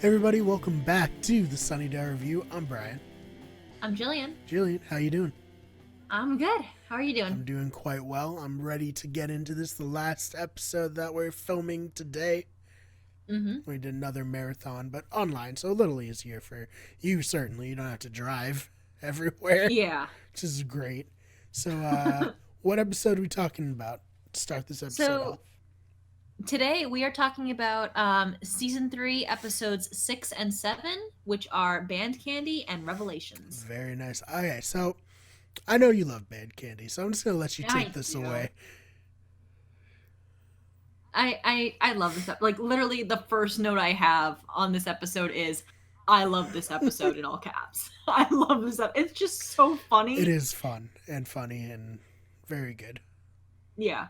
Everybody, welcome back to the Sunnydale Review. I'm Brian. I'm Jillian. Jillian, how you doing? I'm good. How are you doing? I'm doing quite well. I'm ready to get into this. The last episode that we're filming today. We did another marathon, but online, so a little easier for you, certainly. You don't have to drive everywhere. Yeah. Which is great. So, what episode are we talking about to start this episode off? Today we are talking about Season 3, Episodes 6 and 7, which are Band Candy and Revelations. Very nice. Okay, so I know you love Band Candy, so I'm just going to let you take this away. I love this. Like, literally, the first note I have on this episode is, I love this episode in all caps. I love this episode. It's just so funny. It is fun and funny and very good. Yeah.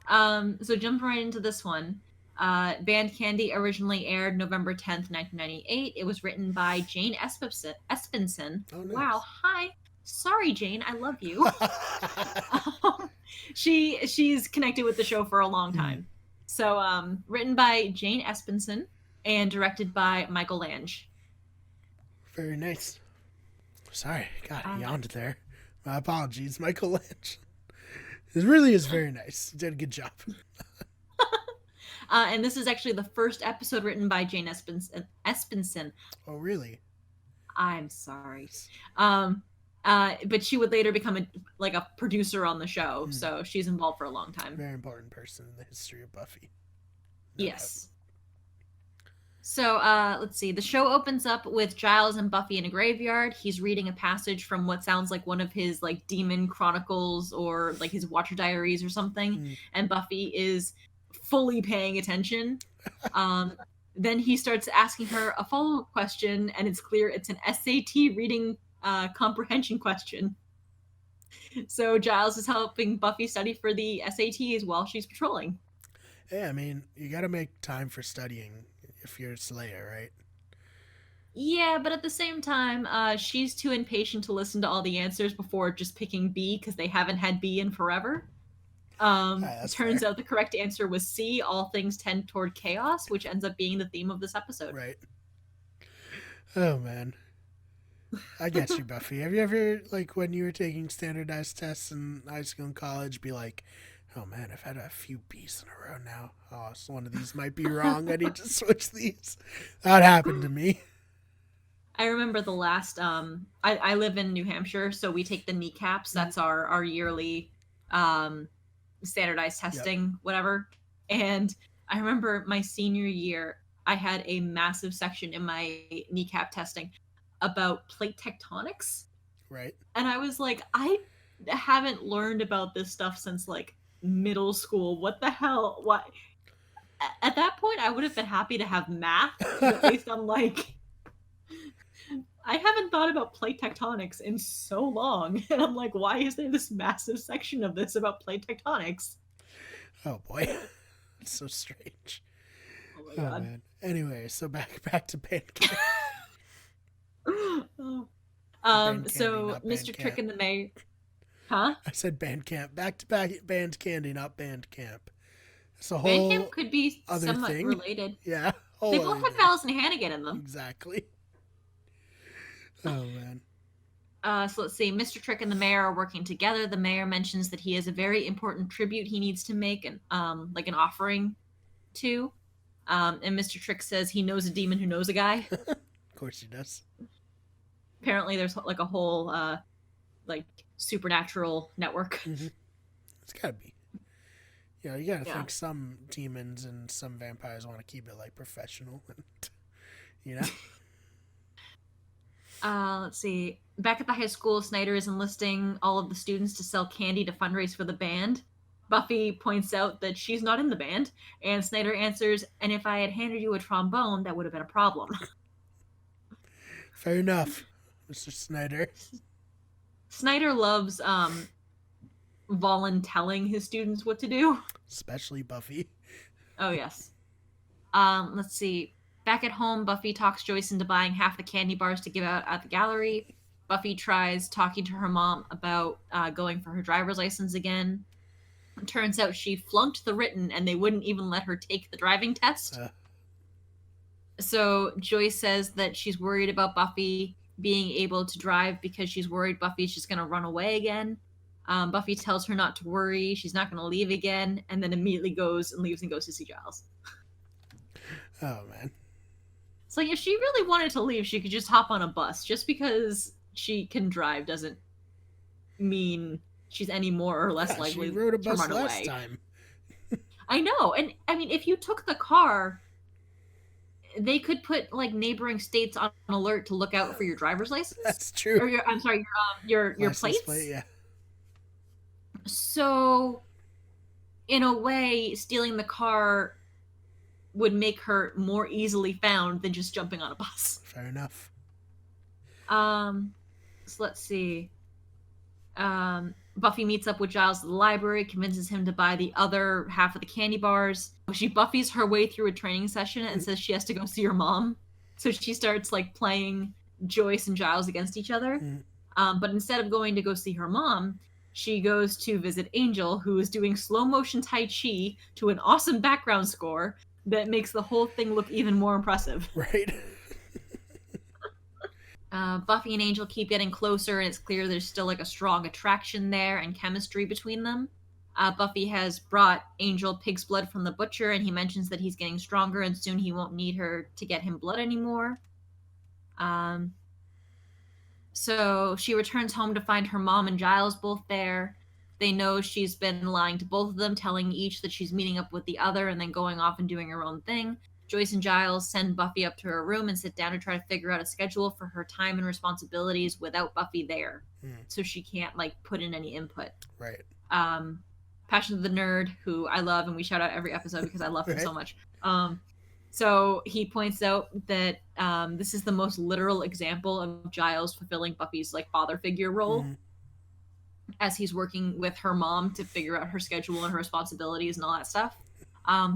So jumping right into this one. Band Candy originally aired November 10th, 1998. It was written by Jane Espenson. Oh, nice. Wow. Hi. Sorry, Jane. I love you. She's connected with the show for a long time. So, written by Jane Espenson and directed by Michael Lange. Very nice. Sorry, God, I yawned there. My apologies, Michael Lange. It really is very nice. You did a good job. And this is actually the first episode written by Jane Espenson. Oh, really? I'm sorry. But she would later become a producer on the show, so she's involved for a long time. Very important person in the history of Buffy. Yes. So, let's see. The show opens up with Giles and Buffy in a graveyard. He's reading a passage from what sounds like one of his, demon chronicles or, his Watcher Diaries or something. And Buffy is fully paying attention. Then he starts asking her a follow-up question, and it's clear it's an SAT reading comprehension question. So Giles is helping Buffy study for the SATs while she's patrolling. Hey, I mean, you gotta make time for studying if you're a Slayer, right? Yeah, but at the same time, she's too impatient to listen to all the answers before just picking B because they haven't had B in forever. Turns out the correct answer was C, all things tend toward chaos, which ends up being the theme of this episode. Right. Oh, man. I get you, Buffy. Have you ever, when you were taking standardized tests in high school and college, be like, oh man, I've had a few B's in a row now. Oh, so one of these might be wrong. I need to switch these. That happened to me. I remember the last, I live in New Hampshire, so we take the kneecaps. That's our yearly standardized testing, whatever. And I remember my senior year, I had a massive section in my kneecap testing about plate tectonics. Right. And I was like, I haven't learned about this stuff since middle school. What the hell? What? At that point, I would have been happy to have math. But at least I'm I haven't thought about plate tectonics in so long. And I'm like, why is there this massive section of this about plate tectonics? Oh boy. It's so strange. Oh my God. Man. Anyway, so back to Pancake. So Mr. Trick and the Mayor. Huh? I said Bandcamp. Back to Band Candy, not Bandcamp. It's a whole Bandcamp could be other somewhat thing. related. Yeah. They both have Allison Hannigan in them. Exactly. Oh, man. So let's see. Mr. Trick and the Mayor are working together. The mayor mentions that he has a very important tribute he needs to make, an offering to. And Mr. Trick says he knows a demon who knows a guy. Of course he does. Apparently there's a whole supernatural network. It's gotta be. You gotta think some demons and some vampires want to keep it professional and Let's see. Back at the high school, Snyder is enlisting all of the students to sell candy to fundraise for the band. Buffy points out that she's not in the band, and Snyder answers, and if I had handed you a trombone, that would have been a problem. Fair enough, Mr. Snyder. Snyder loves voluntelling his students what to do. Especially Buffy. Oh, yes. Let's see. Back at home, Buffy talks Joyce into buying half the candy bars to give out at the gallery. Buffy tries talking to her mom about going for her driver's license again. It turns out she flunked the written and they wouldn't even let her take the driving test. So Joyce says that she's worried about Buffy being able to drive because she's worried Buffy's just going to run away again. Buffy tells her not to worry, she's not going to leave again, and then immediately goes and leaves and goes to see Giles. Oh man. It's like if she really wanted to leave, she could just hop on a bus. Just because she can drive doesn't mean she's any more or less Yeah, she likely rode a to bus run last away. time. I know, and I mean, if you took the car, they could put like neighboring states on alert to look out for your driver's license That's true. or your I'm sorry, your License plate, plates. yeah. So in a way, stealing the car would make her more easily found than just jumping on a bus. Fair enough. Um, so let's see. Buffy meets up with Giles at the library, convinces him to buy the other half of the candy bars. She Buffy's her way through a training session and says she has to go see her mom. So she starts like playing Joyce and Giles against each other. But instead of going to go see her mom, she goes to visit Angel, who is doing slow motion Tai Chi to an awesome background score that makes the whole thing look even more impressive. Right. Buffy and Angel keep getting closer, and it's clear there's still like a strong attraction there and chemistry between them. Buffy has brought Angel pig's blood from the butcher, and he mentions that he's getting stronger, and soon he won't need her to get him blood anymore. So she returns home to find her mom and Giles both there. They know she's been lying to both of them, telling each that she's meeting up with the other and then going off and doing her own thing. Joyce and Giles send Buffy up to her room and sit down to try to figure out a schedule for her time and responsibilities without Buffy there. So she can't like put in any input. Right. Passion of the Nerd, who I love and we shout out every episode because I love him Right. so much. So he points out that this is the most literal example of Giles fulfilling Buffy's like father figure role as he's working with her mom to figure out her schedule and her responsibilities and all that stuff.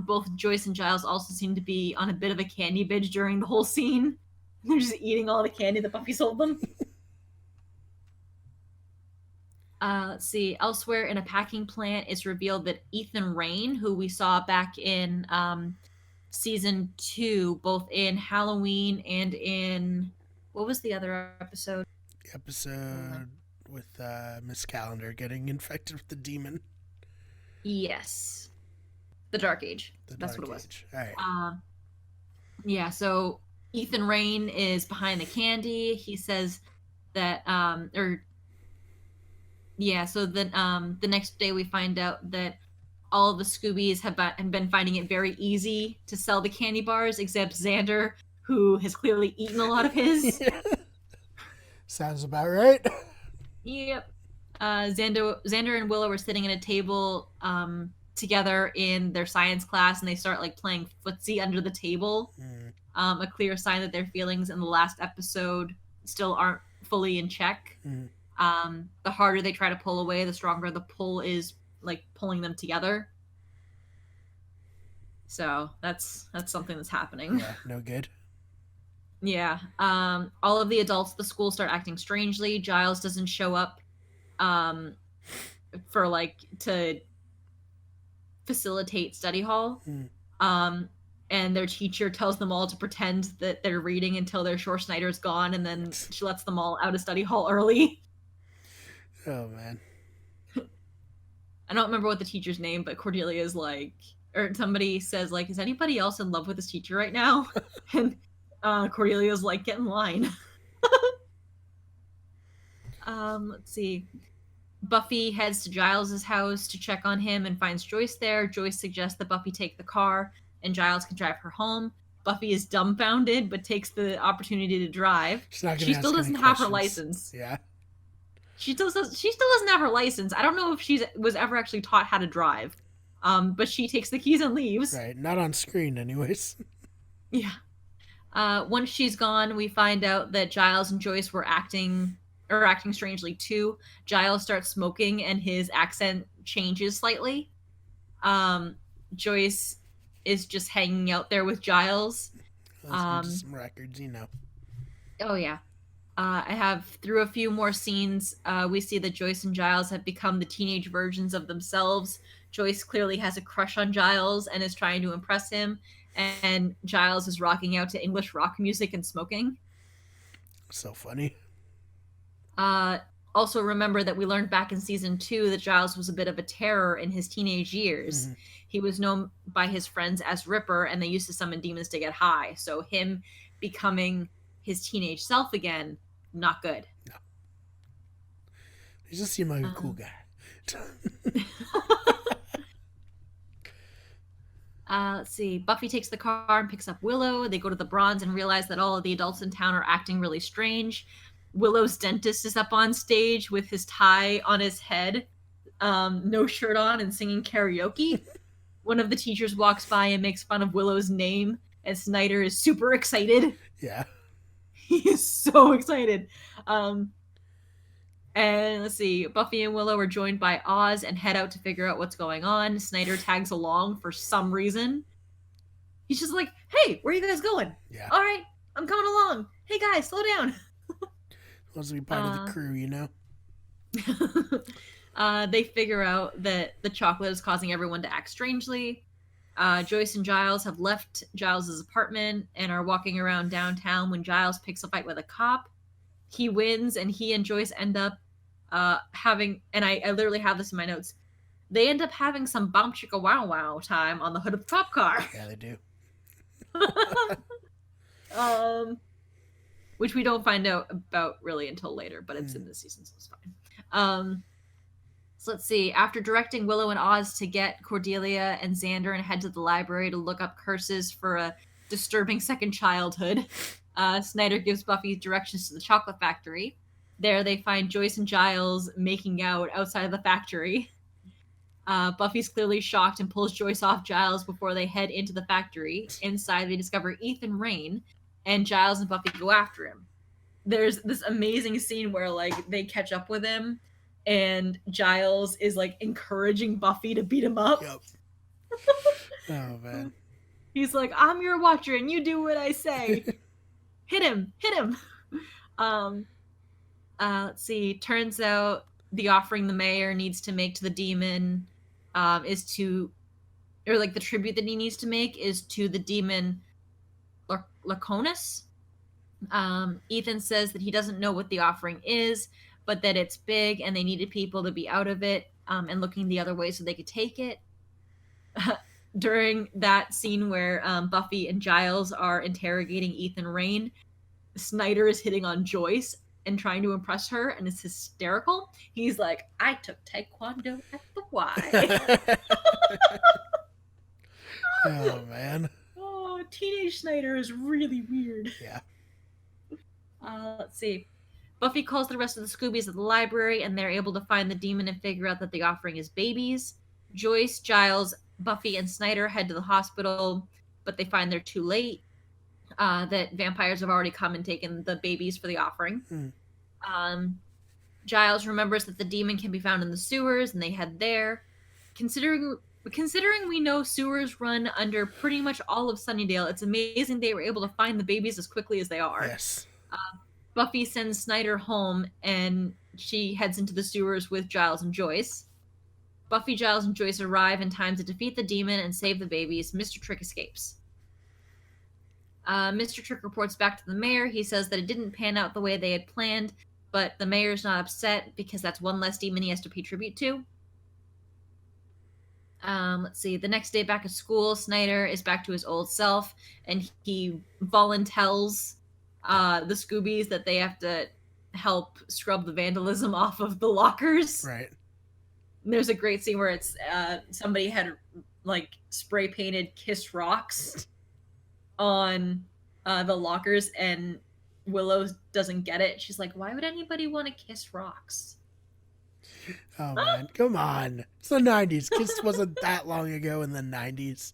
Both Joyce and Giles also seem to be on a bit of a candy binge during the whole scene. They're just eating all the candy that Buffy sold them. Let's see. Elsewhere in a packing plant, it's revealed that Ethan Rayne, who we saw back in season 2, both in Halloween and in what was the other episode? The episode with Miss Calendar getting infected with the demon. Yes. The Dark Age. That's what it was. All right. Yeah, so Ethan Rayne is behind the candy. He says that so then the next day we find out that all of the Scoobies have been finding it very easy to sell the candy bars, except Xander, who has clearly eaten a lot of his. Sounds about right. Yep. Xander and Willow are sitting at a table together in their science class, and they start like playing footsie under the table. A clear sign that their feelings in the last episode still aren't fully in check. The harder they try to pull away, the stronger the pull is, like pulling them together. So that's something that's happening. Yeah, no good. Yeah. All of the adults at the school start acting strangely. Giles doesn't show up for like to facilitate study hall. And their teacher tells them all to pretend that they're reading until their Schneider's gone, and then she lets them all out of study hall early. Oh man. I don't remember what the teacher's name, but Cordelia is like, or somebody says like, is anybody else in love with this teacher right now? And Cordelia's like, get in line. Let's see. Buffy heads to Giles's house to check on him and finds Joyce there. Joyce suggests that Buffy take the car and Giles can drive her home. Buffy is dumbfounded but takes the opportunity to drive. She still doesn't have her license. Yeah. She still doesn't have her license. I don't know if she was ever actually taught how to drive. But she takes the keys and leaves. Right, not on screen anyways. Yeah. Once she's gone, we find out that Giles and Joyce were acting strangely too. Giles starts smoking and his accent changes slightly. Joyce is just hanging out there with Giles. Some records, you know. Oh yeah. I have through a few more scenes, we see that Joyce and Giles have become the teenage versions of themselves. Joyce clearly has a crush on Giles and is trying to impress him, and Giles is rocking out to English rock music and smoking. So funny. Uh, Also, remember that we learned back in season 2 that Giles was a bit of a terror in his teenage years. Mm-hmm. He was known by his friends as Ripper, and they used to summon demons to get high. So, him becoming his teenage self again, not good. No. He just seemed like a cool Um, guy. let's see. Buffy takes the car and picks up Willow. They go to the Bronze and realize that all of the adults in town are acting really strange. Willow's dentist is up on stage with his tie on his head, no shirt on, and singing karaoke. One of the teachers walks by and makes fun of Willow's name, and Snyder is super excited. Yeah. He is so excited. And let's see, Buffy and Willow are joined by Oz and head out to figure out what's going on. Snyder tags along for some reason. He's just like, hey, where are you guys going? Yeah. All right, I'm coming along. Hey guys, slow down. Wants to be part of the crew, you know? They figure out that the chocolate is causing everyone to act strangely. Joyce and Giles have left Giles' apartment and are walking around downtown when Giles picks a fight with a cop. He wins, and he and Joyce end up having, and I literally have this in my notes, they end up having some bump chicka wow wow time on the hood of the cop car. Yeah, they do. Which we don't find out about really until later, but it's in this season, so it's fine. So let's see. After directing Willow and Oz to get Cordelia and Xander and head to the library to look up curses for a disturbing second childhood, Snyder gives Buffy directions to the chocolate factory. There they find Joyce and Giles making out outside of the factory. Buffy's clearly shocked and pulls Joyce off Giles before they head into the factory. Inside, they discover Ethan Rayne, and Giles and Buffy go after him. There's this amazing scene where like they catch up with him, and Giles is like encouraging Buffy to beat him up. Yep. Oh man. He's like, I'm your watcher and you do what I say. Hit him. Let's see. Turns out the offering the mayor needs to make to the demon is to, or like the tribute that he needs to make is to the demon Laconis. Ethan says that he doesn't know what the offering is, but that it's big and they needed people to be out of it and looking the other way so they could take it. During that scene where Buffy and Giles are interrogating Ethan Rayne, Snyder is hitting on Joyce and trying to impress her, and it's hysterical. He's like, I took Taekwondo at the Y. Oh, man. Oh, teenage Snyder is really weird. Yeah. Let's see. Buffy calls the rest of the Scoobies at the library, and they're able to find the demon and figure out that the offering is babies. Joyce, Giles, Buffy, and Snyder head to the hospital, but they find they're too late. That vampires have already come and taken the babies for the offering. Giles remembers that the demon can be found in the sewers, and they head there. Considering we know sewers run under pretty much all of Sunnydale, it's amazing they were able to find the babies as quickly as they are. Yes. Buffy sends Snyder home, and she heads into the sewers with Giles and Joyce. Buffy, Giles, and Joyce arrive in time to defeat the demon and save the babies. Mr. Trick escapes. Mr. Trick reports back to the mayor. He says that it didn't pan out the way they had planned, but the mayor's not upset because that's one less demon he has to pay tribute to. Let's see. The next day back at school, Snyder is back to his old self, and he voluntells the Scoobies that they have to help scrub the vandalism off of the lockers. Right. And there's a great scene where it's somebody had like spray painted "Kiss Rocks" on the lockers, and Willow doesn't get it. She's like, "Why would anybody want to kiss rocks?" Oh man, come on! It's the '90s. Kiss wasn't that long ago in the '90s.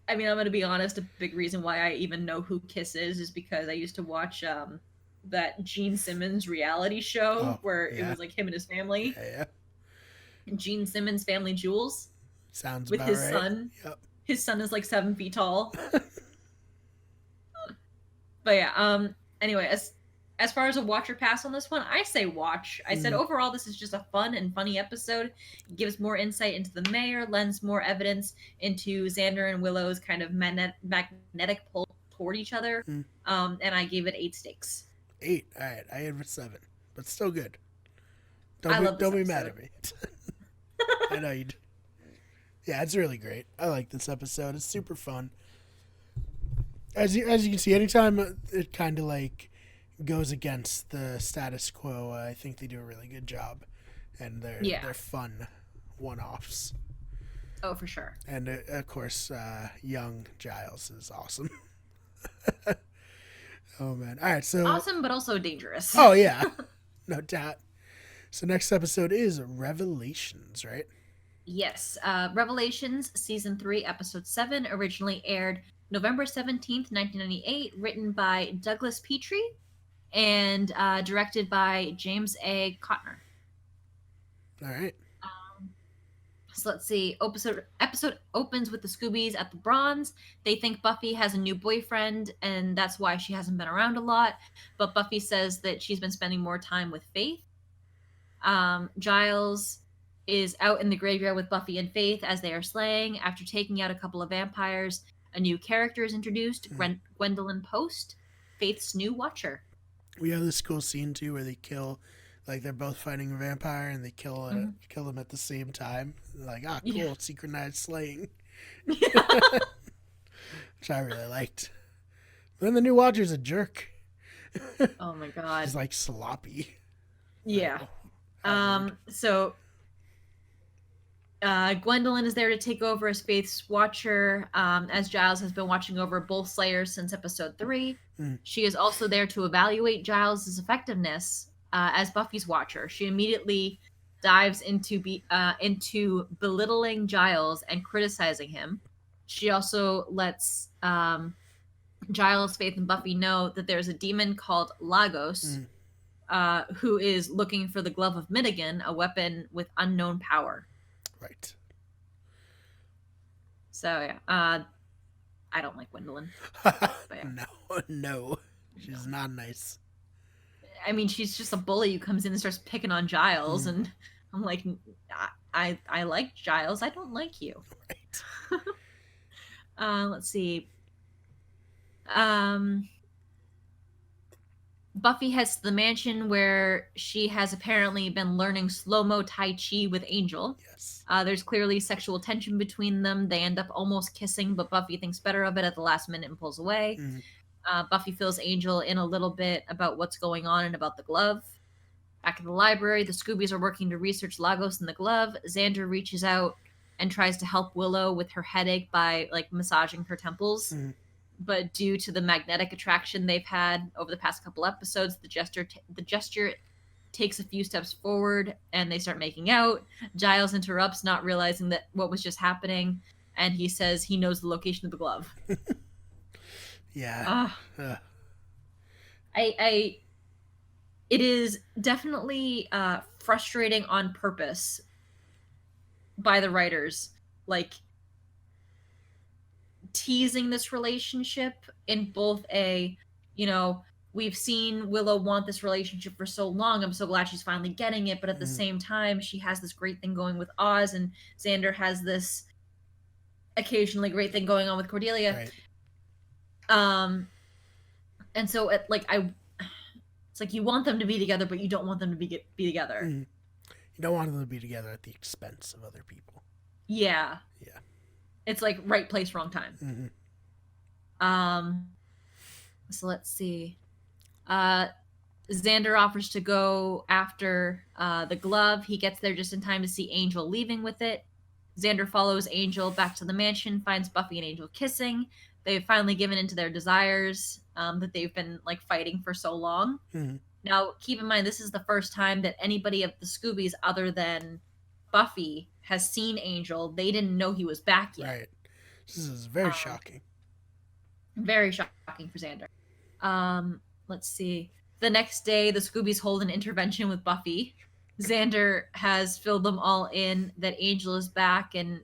I mean, I'm gonna be honest. A big reason why I even know who Kiss is because I used to watch that Gene Simmons reality show where it was like him and his family. Yeah. Gene Simmons' Family Jewels. Sounds with about his right. son. Yep. His son is like 7 feet tall. But yeah. Anyway, as far as a watch or pass on this one, I say watch. I said Mm, overall, this is just a fun and funny episode. It gives more insight into the mayor, lends more evidence into Xander and Willow's kind of magnetic pull toward each other. mm. And I gave it 8 stakes. 8. All right, I gave it 7, but still good. Don't I be love this don't be mad episode. at me. I know you. Yeah, it's really great. I like this episode. It's super fun. As you can see, anytime it kind of like goes against the status quo, I think they do a really good job, and Yeah. they're fun one-offs. Oh, for sure. And of course, young Giles is awesome. Oh man! All right, so Awesome, but also dangerous. oh yeah, no doubt. So next episode is Revelations, right? Yes. Revelations, Season 3, Episode 7, originally aired November 17th, 1998, written by Douglas Petrie and directed by James A. Cotner. All right. So let's see. Episode opens with the Scoobies at the Bronze. They think Buffy has a new boyfriend, and that's why she hasn't been around a lot. But Buffy says that she's been spending more time with Faith. Giles is out in the graveyard with Buffy and Faith as they are slaying. After taking out a couple of vampires, a new character is introduced, Gwendolyn Post, Faith's new watcher. We have this cool scene too where they kill, like they're both fighting a vampire and they kill them at the same time. Like, cool, Yeah. synchronized slaying, which I really liked. But then the new Watcher's a jerk. Oh my god. He's like sloppy. Yeah. So Gwendolyn is there to take over as Faith's watcher, as Giles has been watching over both Slayers since episode 3. She is also there to evaluate Giles' effectiveness as Buffy's watcher. She immediately dives into belittling Giles and criticizing him. She also lets Giles, Faith, and Buffy know that there's a demon called Lagos, who is looking for the Glove of Minigan, a weapon with unknown power. Right. So yeah, I don't like Gwendolyn. Yeah. No, she's not nice. I mean, she's just a bully who comes in and starts picking on Giles, and I'm like, I like Giles. I don't like you. Right. Let's see. Buffy heads to the mansion where she has apparently been learning slow-mo Tai Chi with Angel. Yes. There's clearly sexual tension between them. They end up almost kissing, but Buffy thinks better of it at the last minute and pulls away. Buffy fills Angel in a little bit about what's going on and about the glove. Back at the library, the Scoobies are working to research Lagos and the glove. Xander reaches out and tries to help Willow with her headache by like massaging her temples. But due to the magnetic attraction they've had over the past couple episodes, the gesture takes a few steps forward and they start making out. Giles interrupts, not realizing that what was just happening, and he says he knows the location of the glove. Yeah. It is definitely frustrating on purpose by the writers, like teasing this relationship in both we've seen Willow want this relationship for so long. I'm so glad she's finally getting it. But at the same time, she has this great thing going with Oz, and Xander has this occasionally great thing going on with Cordelia. Right. And so it's like you want them to be together, but you don't want them to be together. You don't want them to be together at the expense of other people. Yeah. Yeah. It's like right place, wrong time. So let's see. Xander offers to go after the glove. He gets there just in time to see Angel leaving with it. Xander follows Angel back to the mansion, finds Buffy and Angel kissing. They've finally given into their desires that they've been like fighting for so long. Now, keep in mind, this is the first time that anybody of the Scoobies other than Buffy has seen Angel. They didn't know he was back yet. Right. This is very shocking. Very shocking for Xander. Let's see. The next day, the Scoobies hold an intervention with Buffy. Xander has filled them all in that Angel is back, and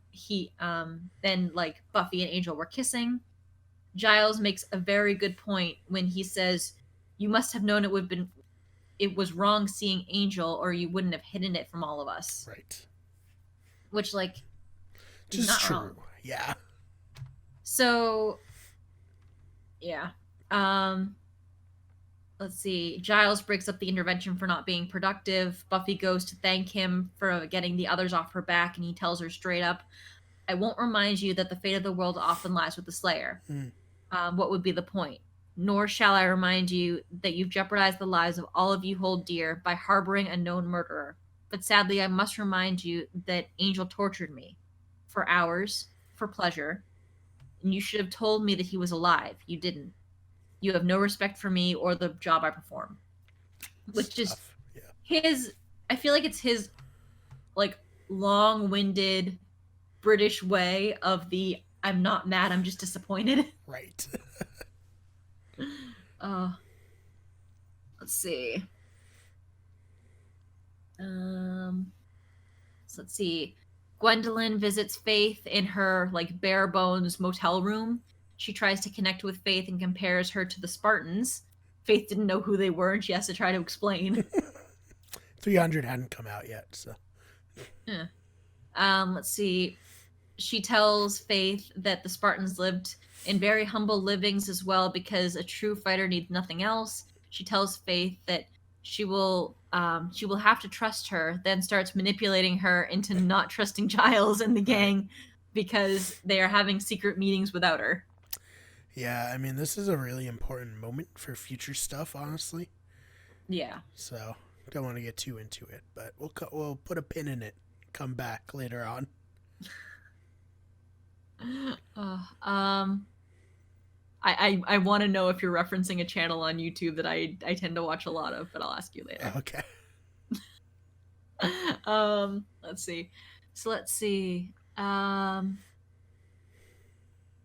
then like Buffy and Angel were kissing. Giles makes a very good point when he says, "You must have known it would it was wrong seeing Angel, or you wouldn't have hidden it from all of us. Right. Which, like, is Just not true. wrong. Yeah. So, yeah. Um, let's see. Giles breaks up the intervention for not being productive. Buffy goes to thank him for getting the others off her back, and he tells her straight up, I won't remind you that the fate of the world often lies with the Slayer. Mm. What would be the point? Nor shall I remind you that you've jeopardized the lives of all of you hold dear by harboring a known murderer. But sadly, I must remind you that Angel tortured me for hours, for pleasure, and you should have told me that he was alive. You didn't. You have no respect for me or the job I perform. It's Which is tough. Yeah. his, I feel like it's his, like, long winded British way of the I'm not mad, I'm just disappointed. Right. Uh, let's see. So let's see. Gwendolyn visits Faith in her like bare bones motel room. She tries to connect with Faith and compares her to the Spartans. Faith didn't know who they were, and she has to try to explain. 300 hadn't come out yet, so. Yeah. Let's see. She tells Faith that the Spartans lived in very humble livings as well because a true fighter needs nothing else. She tells Faith that she will have to trust her, then starts manipulating her into not trusting Giles and the gang because they are having secret meetings without her. Yeah, I mean, this is a really important moment for future stuff, honestly. Yeah. So, don't want to get too into it, but we'll put a pin in it. Come back later on. I want to know if you're referencing a channel on YouTube that I tend to watch a lot of, but I'll ask you later. Okay. Let's see. So let's see.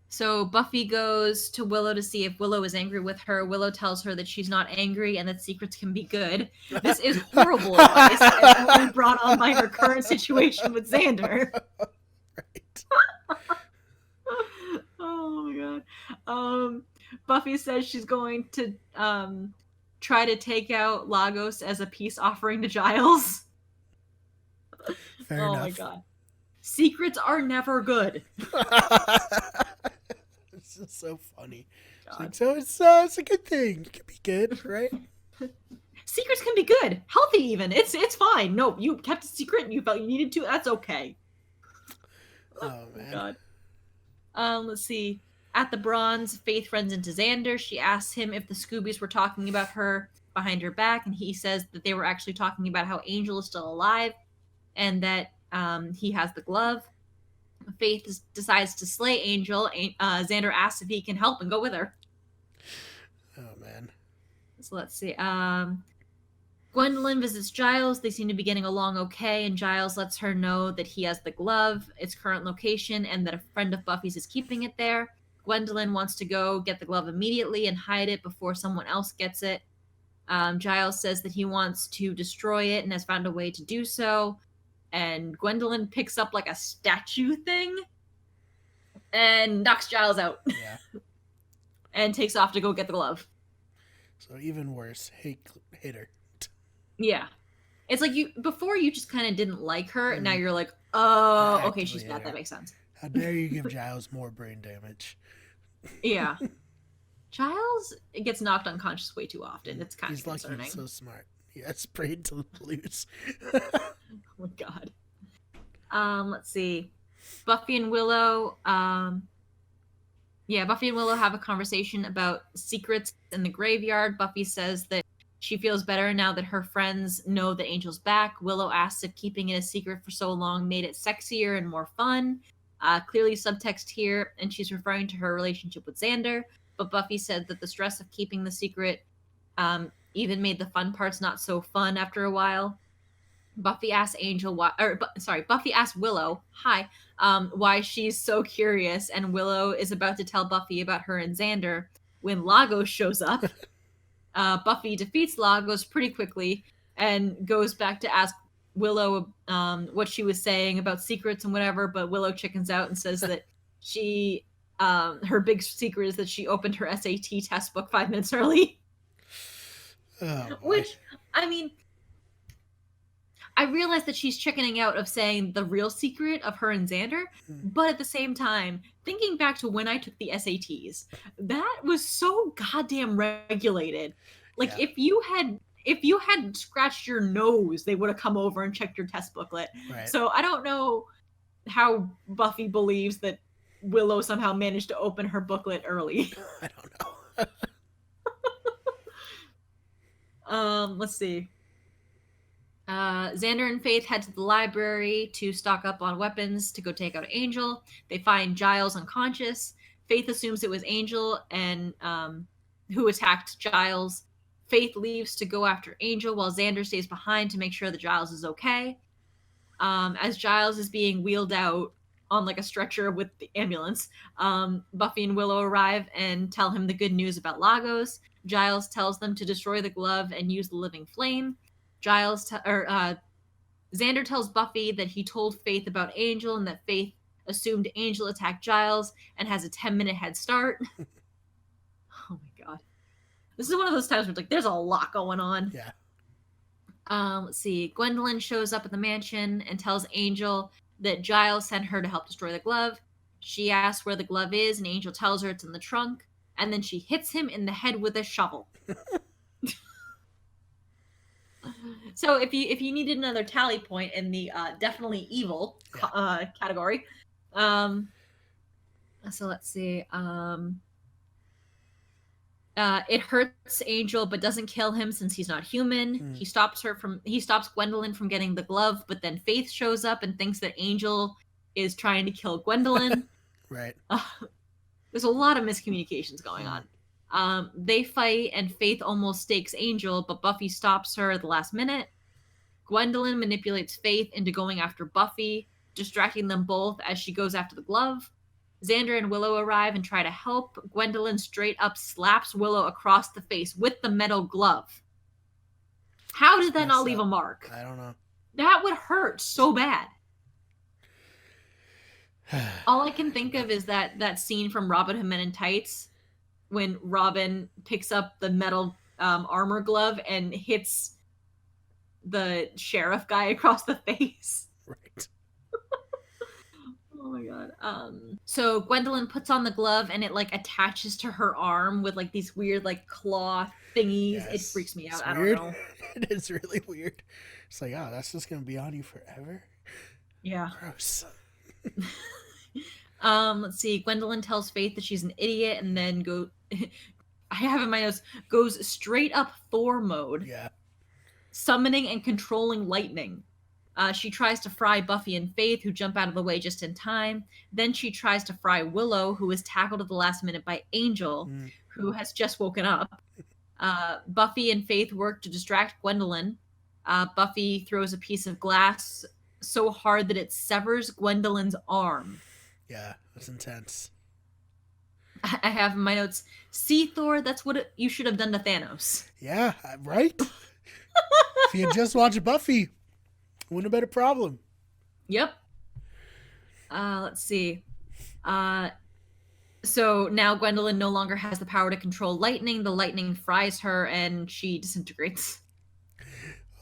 So Buffy goes to Willow to see if Willow is angry with her. Willow tells her that she's not angry and that secrets can be good. This is horrible advice, and only brought on by her current situation with Xander. Right. Oh my god. Buffy says she's going to try to take out Lagos as a peace offering to Giles. Fair oh enough. my god. Secrets are never good. It's just so funny. It's like, so it's a good thing. It can be good, right? Secrets can be good, healthy even. It's fine. No, you kept a secret and you felt you needed to. That's okay. Oh man. God. Let's see. At the Bronze, Faith runs into Xander. She asks him if the Scoobies were talking about her behind her back, and he says that they were actually talking about how Angel is still alive and that he has the glove. Faith decides to slay Angel. Xander asks if he can help and go with her. Oh man. So let's see. Gwendolyn visits Giles. They seem to be getting along okay, and Giles lets her know that he has the glove, its current location, and that a friend of Buffy's is keeping it there. Gwendolyn wants to go get the glove immediately and hide it before someone else gets it. Giles says that he wants to destroy it and has found a way to do so. And Gwendolyn picks up like a statue thing and knocks Giles out. Yeah. And takes off to go get the glove. So even worse, hate her. Yeah. It's like before you just kind of didn't like her, and now you're like, oh, okay, she's bad. That makes sense. How dare you give Giles more brain damage? Yeah. Giles gets knocked unconscious way too often. It's kind of concerning. He's so smart. He has brain to lose. Oh my god. Let's see. Buffy and Willow. Buffy and Willow have a conversation about secrets in the graveyard. Buffy says that she feels better now that her friends know that Angel's back. Willow asks if keeping it a secret for so long made it sexier and more fun. Clearly subtext here, and she's referring to her relationship with Xander. But Buffy said that the stress of keeping the secret even made the fun parts not so fun after a while. Buffy asks Buffy asks Willow, why she's so curious, and Willow is about to tell Buffy about her and Xander when Lagos shows up. Buffy defeats Lagos pretty quickly and goes back to ask Willow what she was saying about secrets and whatever, but Willow chickens out and says that she her big secret is that she opened her SAT test book 5 minutes early. Oh, which I mean, I realize that she's chickening out of saying the real secret of her and Xander, Mm, but at the same time, thinking back to when I took the SATs, that was so goddamn regulated. Like yeah, if you had scratched your nose, they would have come over and checked your test booklet. right. So I don't know how Buffy believes that Willow somehow managed to open her booklet early. I don't know. Let's see. Xander and Faith head to the library to stock up on weapons to go take out Angel. They find Giles unconscious. Faith assumes it was Angel and who attacked Giles. Faith leaves to go after Angel while Xander stays behind to make sure that Giles is okay. As Giles is being wheeled out on like a stretcher with the ambulance, Buffy and Willow arrive and tell him the good news about Lagos. Giles tells them to destroy the glove and use the living flame. Xander tells Buffy that he told Faith about Angel and that Faith assumed Angel attacked Giles and has a 10-minute head start. Oh my god. This is one of those times where it's like there's a lot going on. Yeah. Let's see. Gwendolyn shows up at the mansion and tells Angel that Giles sent her to help destroy the glove. She asks where the glove is, and Angel tells her it's in the trunk. And then she hits him in the head with a shovel. So if you needed another tally point in the definitely evil category, so let's see. It hurts Angel, but doesn't kill him since he's not human. He stops Gwendolyn from getting the glove, but then Faith shows up and thinks that Angel is trying to kill Gwendolyn. Right. There's a lot of miscommunications going on. They fight, and Faith almost stakes Angel, but Buffy stops her at the last minute. Gwendolyn manipulates Faith into going after Buffy, distracting them both as she goes after the glove. Xander and Willow arrive and try to help. Gwendolyn straight up slaps Willow across the face with the metal glove. How did that not leave a mark? I don't know. That would hurt so bad. All I can think of is that scene from Robin Hood Men in Tights when Robin picks up the metal armor glove and hits the sheriff guy across the face. Right. Oh my god. So Gwendolyn puts on the glove and it like attaches to her arm with like these weird like claw thingies. Yes. It freaks me out. It's I weird. don't know. It is really weird. It's like, oh, that's just gonna be on you forever. Yeah. Gross. Let's see. Gwendolyn tells Faith that she's an idiot and then I have in my notes, goes straight up Thor mode. Yeah. Summoning and controlling lightning. She tries to fry Buffy and Faith, who jump out of the way just in time. Then she tries to fry Willow, who is tackled at the last minute by Angel, who has just woken up. Buffy and Faith work to distract Gwendolyn. Buffy throws a piece of glass so hard that it severs Gwendolyn's arm. Yeah, that's intense. I have in my notes, see Thor, that's what you should have done to Thanos. Yeah, right? If you had just watched Buffy, wouldn't have been a problem. Yep. Let's see. So now Gwendolyn no longer has the power to control lightning. The lightning fries her and she disintegrates.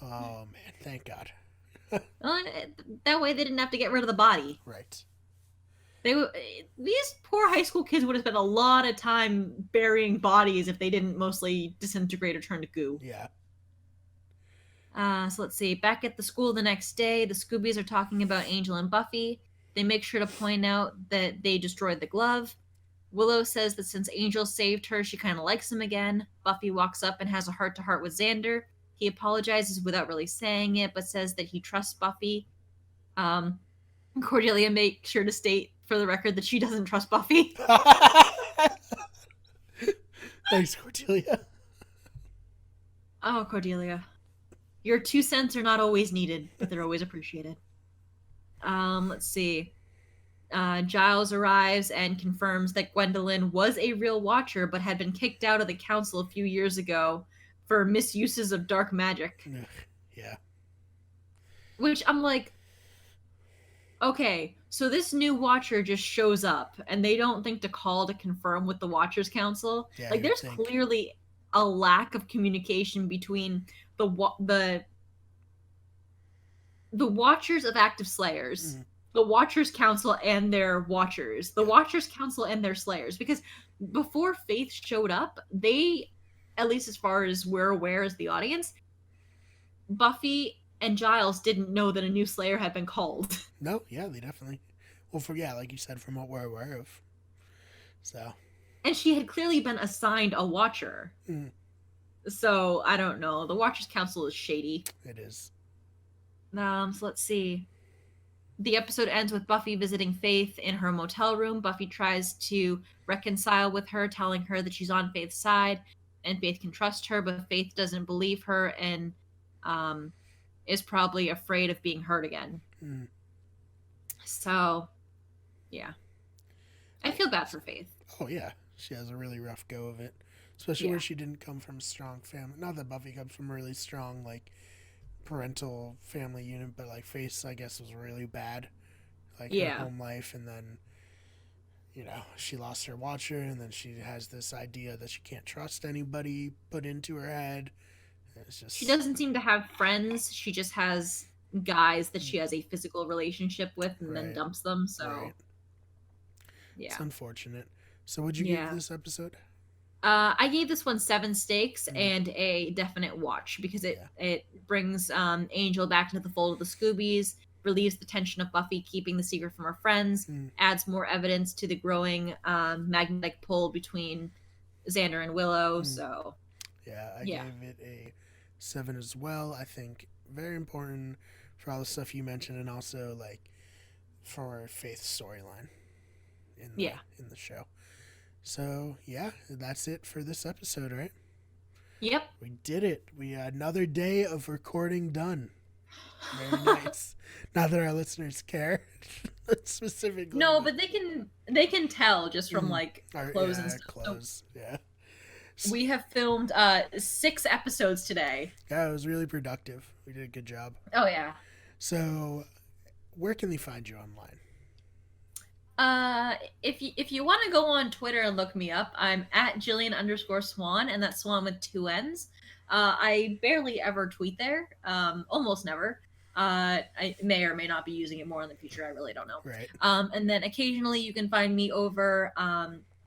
Oh, man. Thank God. That way they didn't have to get rid of the body. Right. These poor high school kids would have spent a lot of time burying bodies if they didn't mostly disintegrate or turn to goo. Yeah. So let's see. Back at the school the next day, the Scoobies are talking about Angel and Buffy. They make sure to point out that they destroyed the glove. Willow says that since Angel saved her, she kind of likes him again. Buffy walks up and has a heart-to-heart with Xander. He apologizes without really saying it, but says that he trusts Buffy. Cordelia makes sure to state for the record that she doesn't trust Buffy. Thanks, Cordelia. Oh, Cordelia. Your 2 cents are not always needed, but they're always appreciated. Let's see. Giles arrives and confirms that Gwendolyn was a real Watcher, but had been kicked out of the council a few years ago for misuses of dark magic. Yeah. Which I'm like, okay, so this new Watcher just shows up, and they don't think to call to confirm with the Watchers Council. Yeah, like, there's clearly a lack of communication between the Watchers of Active Slayers, Mm, the Watchers Council and their Watchers, the yeah. Watchers Council and their Slayers. Because before Faith showed up, they, at least as far as we're aware as the audience, Buffy and Giles didn't know that a new Slayer had been called. No, yeah, they definitely. Well, like you said, from what we're aware of. So. And she had clearly been assigned a Watcher. Mm, So I don't know. The Watchers Council is shady. it is. So let's see. The episode ends with Buffy visiting Faith in her motel room. Buffy tries to reconcile with her, telling her that she's on Faith's side and Faith can trust her, but Faith doesn't believe her and um, is probably afraid of being hurt again. Mm. So, yeah. I feel bad for Faith. Oh, yeah. She has a really rough go of it. Especially where she didn't come from a strong family. Not that Buffy comes from a really strong, like, parental family unit, but, like, Faith, I guess, was really bad. Like, her home life, and then, she lost her watcher, and then she has this idea that she can't trust anybody put into her head. It's just... She doesn't seem to have friends. She just has guys that she has a physical relationship with and then dumps them, so... Right. Yeah. It's unfortunate. So what'd you give this episode? I gave this one 7 stakes and a definite watch because it brings Angel back into the fold of the Scoobies, relieves the tension of Buffy keeping the secret from her friends, adds more evidence to the growing magnetic pull between Xander and Willow. So, yeah, I gave it a 7 as well. I think very important for all the stuff you mentioned, and also like for Faith's storyline in the show. So, yeah, that's it for this episode, right? Yep. We did it. We had another day of recording done. Very nice. Not that our listeners care specifically. No, but they can tell just from like clothes and stuff. Clothes, yeah. We have filmed 6 episodes today. Yeah, it was really productive. We did a good job. Oh, yeah. So, where can they find you online? If you want to go on Twitter and look me up, I'm at Jillian_Swan, and that's Swan with 2 N's. I barely ever tweet there, almost never. I may or may not be using it more in the future. I really don't know. Right. And then occasionally you can find me over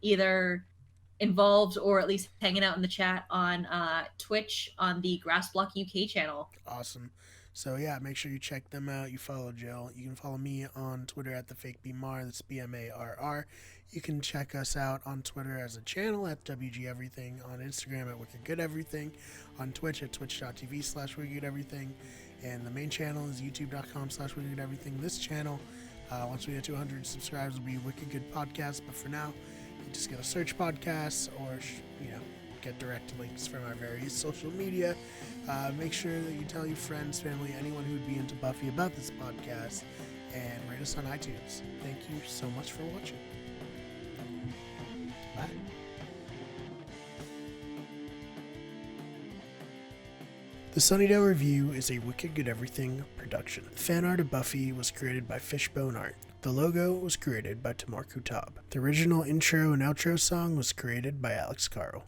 either involved or at least hanging out in the chat on Twitch on the Grassblock UK channel. Awesome. So, yeah, make sure you check them out. You follow Jill. You can follow me on Twitter at TheFakeBMar. That's BMARR. You can check us out on Twitter as a channel at WG Everything, on Instagram at Wicked Good Everything, on Twitch at twitch.tv/Wicked Everything, and the main channel is youtube.com/Wicked Everything. This channel, once we get to 100 subscribers, will be Wicked Good Podcast, but for now, you just gotta search podcasts or, get direct links from our various social media. Make sure that you tell your friends, family, anyone who would be into Buffy about this podcast, and rate us on iTunes. Thank you so much for watching. Bye. The Sunnydale Review is a Wicked Good Everything production. The fan art of Buffy was created by Fishbone Art. The logo was created by Tamar Kutab. The original intro and outro song was created by Alex Carl.